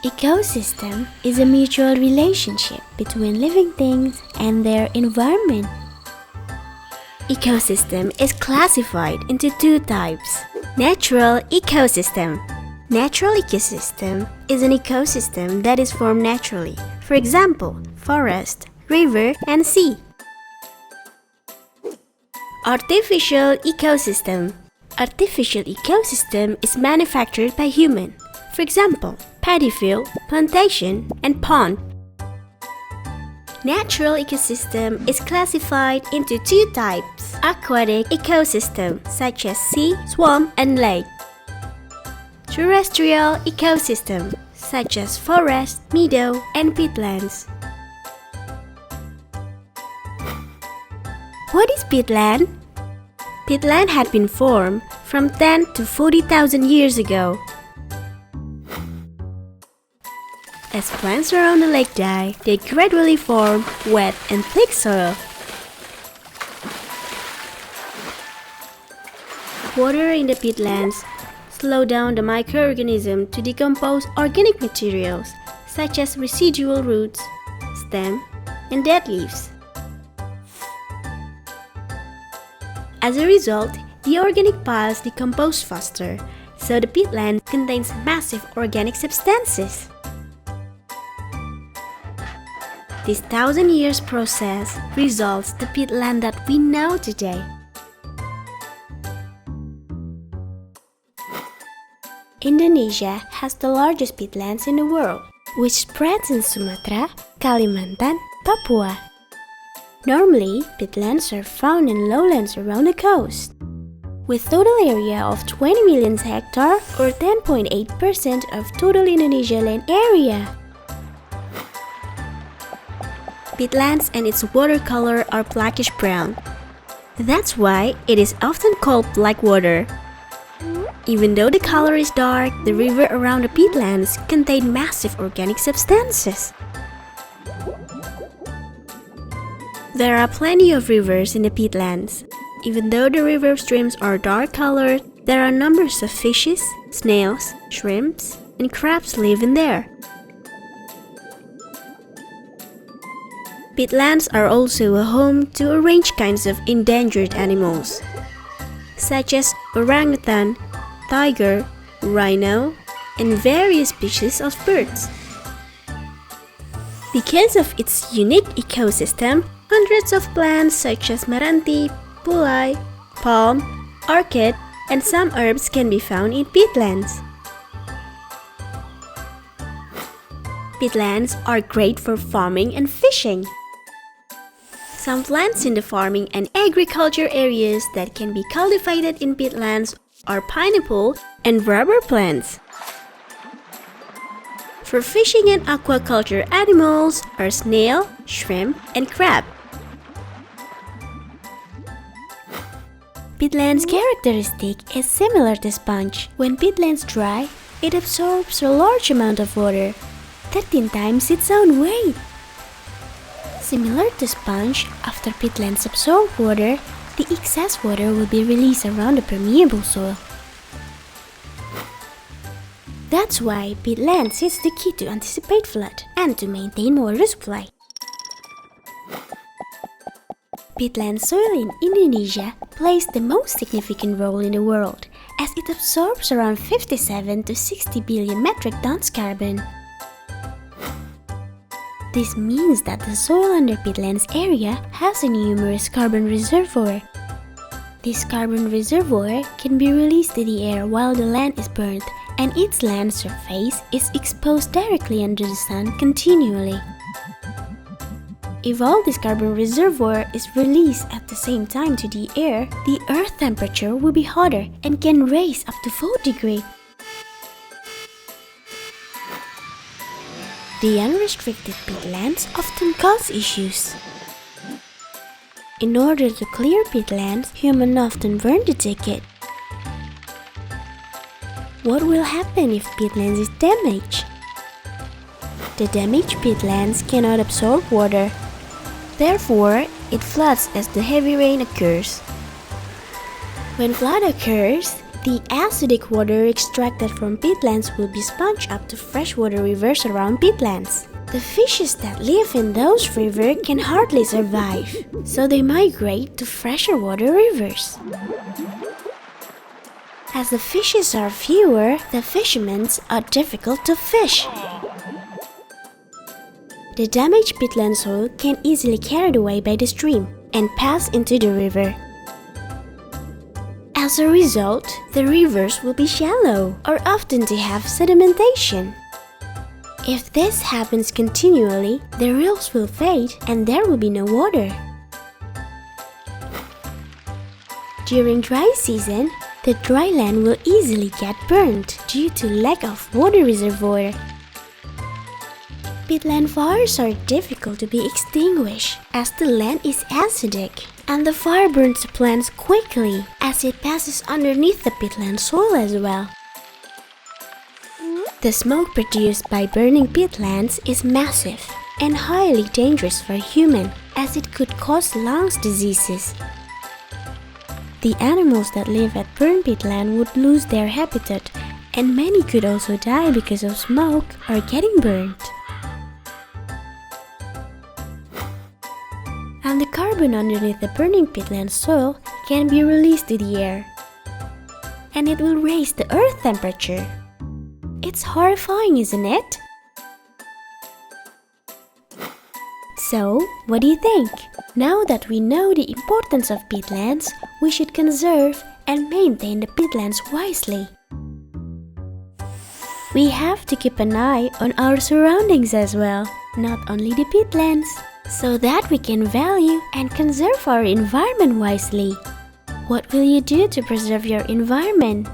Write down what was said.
Ecosystem is a mutual relationship between living things and their environment. Ecosystem is classified into two types. Natural ecosystem. Natural ecosystem is an ecosystem that is formed naturally. For example, forest, river, and sea. Artificial ecosystem. Artificial ecosystem is manufactured by human. For example, paddy field, plantation, and pond. Natural ecosystem is classified into two types. Aquatic ecosystem, such as sea, swamp, and lake. Terrestrial ecosystem, such as forest, meadow, and peatlands. What is peatland? Peatland had been formed from 10 to 40,000 years ago. As plants around the lake die, they gradually form wet and thick soil. Water in the peatlands slow down the microorganisms to decompose organic materials such as residual roots, stem, and dead leaves. As a result, the organic piles decompose faster, so the peatland contains massive organic substances. This 1,000 years process results the peatland that we know today. Indonesia has the largest peatlands in the world, which spreads in Sumatra, Kalimantan, Papua. Normally, peatlands are found in lowlands around the coast, with total area of 20 million hectares or 10.8% of total Indonesia land area. Peatlands and its water color are blackish brown. That's why it is often called black water. Even though the color is dark, the river around the peatlands contain massive organic substances. There are plenty of rivers in the peatlands. Even though the river streams are dark colored, there are numbers of fishes, snails, shrimps, and crabs live in there. Peatlands are also a home to a range kinds of endangered animals, such as orangutan, tiger, rhino, and various species of birds. Because of its unique ecosystem, hundreds of plants such as meranti, pulai, palm, orchid, and some herbs can be found in peatlands. Peatlands are great for farming and fishing. Some plants in the farming and agriculture areas that can be cultivated in peatlands are pineapple and rubber plants. For fishing and aquaculture animals are snail, shrimp, and crab. Peatland's characteristic is similar to sponge. When peatlands dry, it absorbs a large amount of water, 13 times its own weight. Similar to sponge, after peatlands absorb water, the excess water will be released around the permeable soil. That's why peatlands is the key to anticipate flood and to maintain water supply. Peatland soil in Indonesia plays the most significant role in the world, as it absorbs around 57 to 60 billion metric tons carbon. This means that the soil under peatlands area has a numerous carbon reservoir. This carbon reservoir can be released to the air while the land is burnt, and its land surface is exposed directly under the sun continually. If all this carbon reservoir is released at the same time to the air, the earth temperature will be hotter and can raise up to 4 degrees. The unrestricted peatlands often cause issues. In order to clear peatlands, humans often burn the thicket. What will happen if peatlands is damaged? The damaged peatlands cannot absorb water. Therefore, it floods as the heavy rain occurs. When flood occurs, The acidic water extracted from peatlands will be sponged up to freshwater rivers around peatlands. The fishes that live in those rivers can hardly survive, so they migrate to fresher water rivers. As the fishes are fewer, the fishermen are difficult to fish. The damaged peatland soil can easily be carried away by the stream and pass into the river. As a result, the rivers will be shallow or often to have sedimentation. If this happens continually, the rills will fade and there will be no water. During dry season, the dry land will easily get burnt due to lack of water reservoir. Peatland fires are difficult to be extinguished as the land is acidic, and the fire burns the plants quickly as it passes underneath the peatland soil as well. The smoke produced by burning peatlands is massive and highly dangerous for humans as it could cause lung diseases. The animals that live at burned peatland would lose their habitat, and many could also die because of smoke or getting burnt. And the carbon underneath the burning peatland soil can be released to the air, and it will raise the earth temperature. It's horrifying, isn't it? So, what do you think? Now that we know the importance of peatlands, we should conserve and maintain the peatlands wisely. We have to keep an eye on our surroundings as well, not only the peatlands, so that we can value and conserve our environment wisely. What will you do to preserve your environment?